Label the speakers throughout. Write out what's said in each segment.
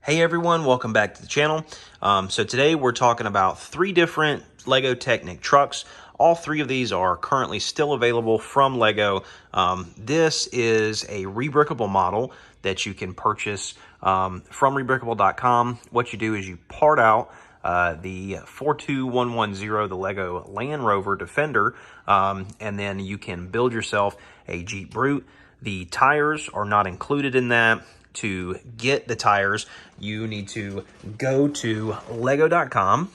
Speaker 1: Hey everyone, welcome back to the channel. So today we're talking about 3 different LEGO Technic trucks. All 3 of these are currently still available from LEGO. This is a rebrickable model that you can purchase from rebrickable.com. What you do is you part out the 42110, the LEGO Land Rover Defender, and then you can build yourself a Jeep Brute. The tires are not included in that. To get the tires, you need to go to lego.com,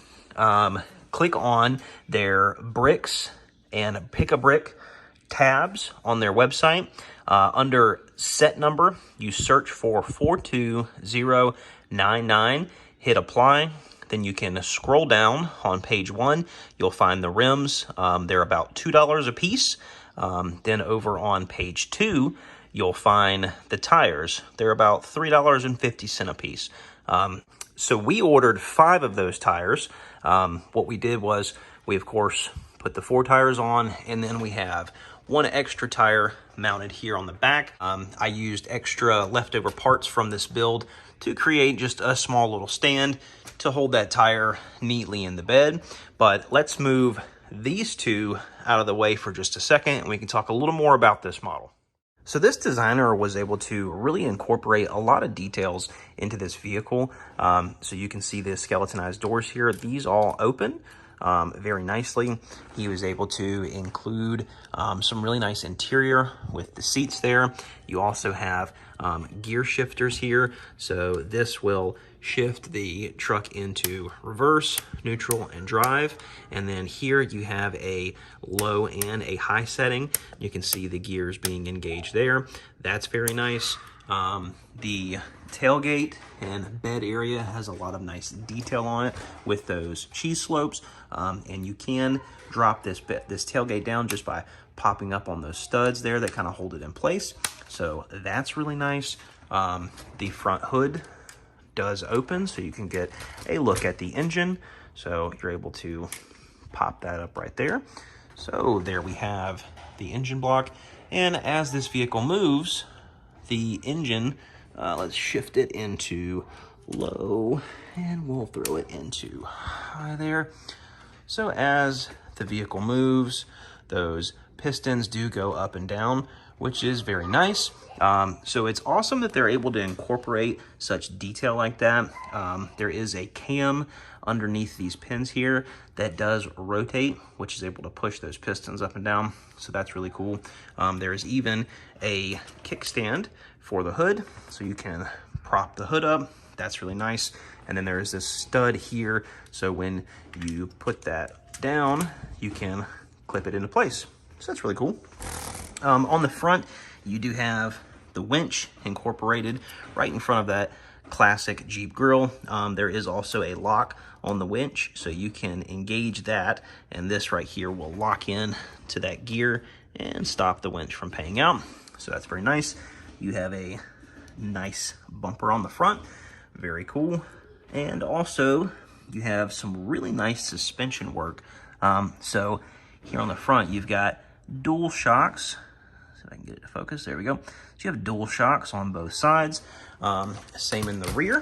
Speaker 1: click on their bricks and pick a brick tabs on their website. Under set number, you search for 42099, hit apply. Then you can scroll down on page 1. You'll find the rims. They're about $2 a piece. Then over on page 2, you'll find the tires. They're about $3.50 a piece. So we ordered 5 of those tires. What we did was we, of course, put the 4 tires on, and then we have 1 extra tire mounted here on the back. I used extra leftover parts from this build to create just a small little stand to hold that tire neatly in the bed. But let's move these 2 out of the way for just a second, and we can talk a little more about this model. So this designer was able to really incorporate a lot of details into this vehicle. So you can see the skeletonized doors here. These all open very nicely. He was able to include some really nice interior with the seats there. You also have gear shifters here. So this will shift the truck into reverse, neutral, and drive. And then here you have a low and a high setting. You can see the gears being engaged there. That's very nice. The tailgate and bed area has a lot of nice detail on it with those cheese slopes. And you can drop this tailgate down just by popping up on those studs there that kind of hold it in place. So that's really nice. The front hood does open, so you can get a look at the engine. So you're able to pop that up right there. So there we have the engine block. And as this vehicle moves, the engine, let's shift it into low, and we'll throw it into high there. So as the vehicle moves, those pistons do go up and down, which is very nice. So it's awesome that they're able to incorporate such detail like that. There is a cam underneath these pins here that does rotate, which is able to push those pistons up and down. So that's really cool. There is even a kickstand for the hood, so you can prop the hood up. That's really nice. And then there is this stud here, so when you put that down, you can clip it into place. So that's really cool. On the front, you do have the winch incorporated right in front of that classic Jeep grille. There is also a lock on the winch, so you can engage that, and this right here will lock in to that gear and stop the winch from paying out. So that's very nice. You have a nice bumper on the front, very cool. And also you have some really nice suspension work. So here on the front, you've got dual shocks. See if I can get it to focus. There we go. So you have dual shocks on both sides. Same in the rear.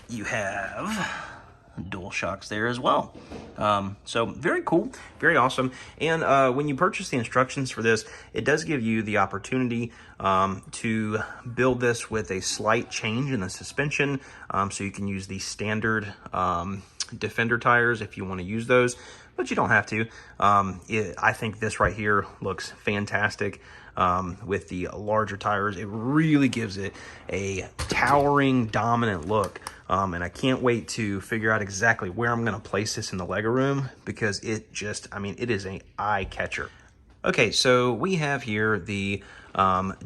Speaker 1: You have dual shocks there as well. So very cool, very awesome. And when you purchase the instructions for this, it does give you the opportunity to build this with a slight change in the suspension. So you can use the standard Defender tires if you want to use those, but you don't have to. I think this right here looks fantastic. With the larger tires, it really gives it a towering, dominant look. And I can't wait to figure out exactly where I'm going to place this in the LEGO room, because it just, I mean, it is an eye catcher. Okay, so we have here the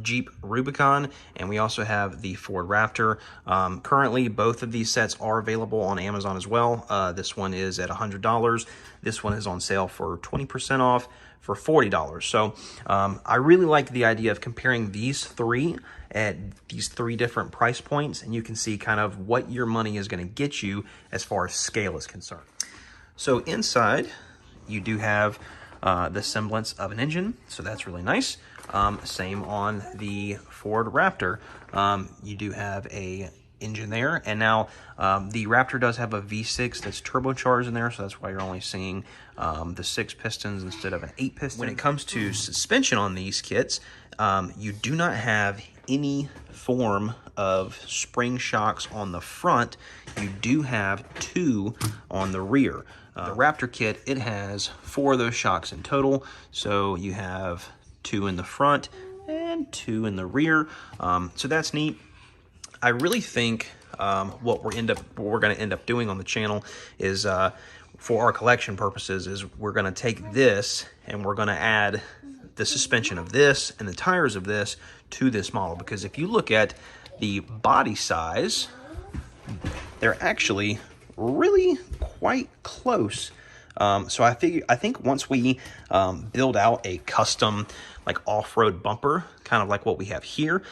Speaker 1: Jeep Rubicon, and we also have the Ford Raptor. Currently, both of these sets are available on Amazon as well. This one is at $100. This one is on sale for 20% off for $40. So I really like the idea of comparing these 3 at these 3 different price points, and you can see kind of what your money is going to get you as far as scale is concerned. So inside, you do have the semblance of an engine, so that's really nice. Same on the Ford Raptor. You do have a engine there, and now the Raptor does have a V6 that's turbocharged in there, so that's why you're only seeing the 6 pistons instead of an 8 piston. When it comes to suspension on these kits, you do not have any form of spring shocks on the front. You do have 2 on the rear. The Raptor kit, it has 4 of those shocks in total, so you have 2 in the front and 2 in the rear. So that's neat. I really think what we're going to end up doing on the channel is, for our collection purposes, is we're going to take this and we're going to add the suspension of this and the tires of this to this model. Because if you look at the body size, they're actually really quite close. So I think once we build out a custom like off-road bumper, kind of like what we have here,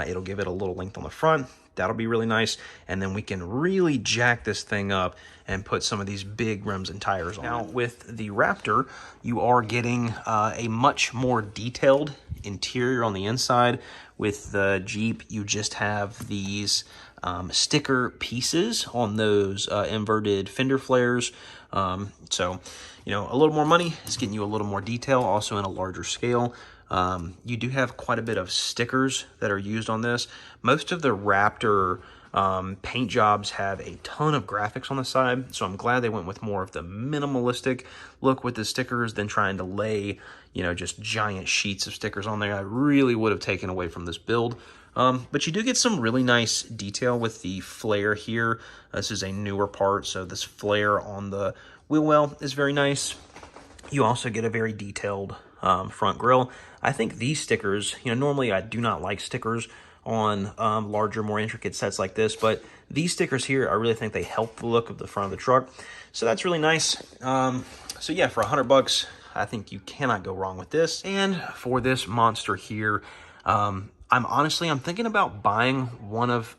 Speaker 1: it'll give it a little length on the front. That'll be really nice, and then we can really jack this thing up and put some of these big rims and tires on. Now with the Raptor, you are getting a much more detailed interior on the inside. With the Jeep, you just have these sticker pieces on those inverted fender flares. So, you know, a little more money is getting you a little more detail, also in a larger scale. You do have quite a bit of stickers that are used on this. Most of the Raptor paint jobs have a ton of graphics on the side, so I'm glad they went with more of the minimalistic look with the stickers than trying to lay, you know, just giant sheets of stickers on there. I really would have taken away from this build. But you do get some really nice detail with the flare here. This is a newer part, so this flare on the wheel well is very nice. You also get a very detailed front grille. I think these stickers, you know, normally I do not like stickers on larger, more intricate sets like this, but these stickers here, I really think they help the look of the front of the truck. So that's really nice. So yeah, for $100, I think you cannot go wrong with this. And for this monster here, I'm thinking about buying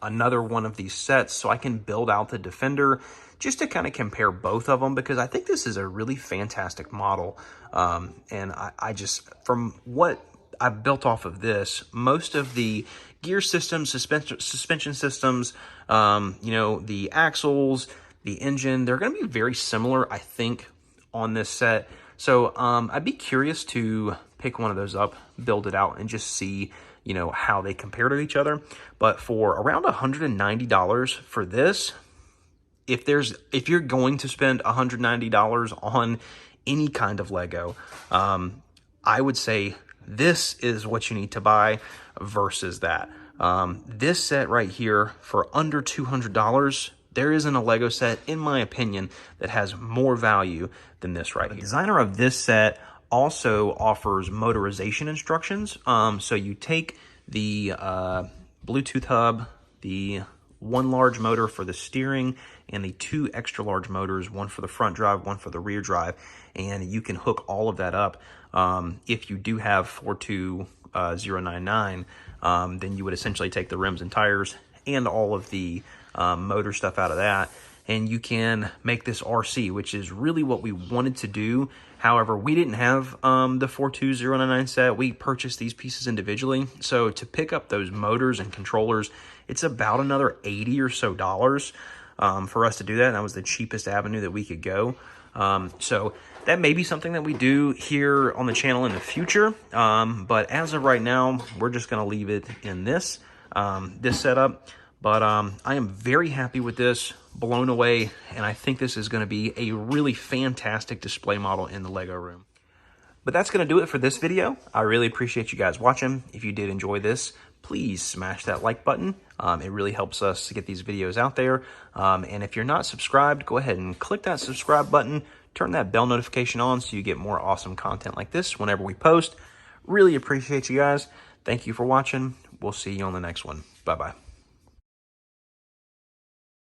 Speaker 1: another one of these sets so I can build out the Defender just to kind of compare both of them, because I think this is a really fantastic model. And I just, from what I've built off of this, most of the gear systems, suspension systems, you know, the axles, the engine, they're going to be very similar, I think, on this set. So I'd be curious to pick one of those up, build it out, and just see, you know, how they compare to each other. But for around $190 for this, if you're going to spend $190 on any kind of Lego, I would say this is what you need to buy versus that. This set right here for under $200, there isn't a Lego set, in my opinion, that has more value than this right here. The designer of this set also offers motorization instructions. So you take the Bluetooth hub, the 1 large motor for the steering, and the 2 extra large motors, one for the front drive, one for the rear drive, and you can hook all of that up. If you do have 42099, then you would essentially take the rims and tires and all of the motor stuff out of that, and you can make this RC, which is really what we wanted to do. However, we didn't have the 42099 set. We purchased these pieces individually. So to pick up those motors and controllers, it's about another $80 or so for us to do that. And that was the cheapest avenue that we could go. So that may be something that we do here on the channel in the future. But as of right now, we're just going to leave it in this setup. But I am very happy with this, blown away, and I think this is going to be a really fantastic display model in the Lego room. But that's going to do it for this video. I really appreciate you guys watching. If you did enjoy this, please smash that like button. It really helps us to get these videos out there. And if you're not subscribed, go ahead and click that subscribe button. Turn that bell notification on so you get more awesome content like this whenever we post. Really appreciate you guys. Thank you for watching. We'll see you on the next one. Bye-bye.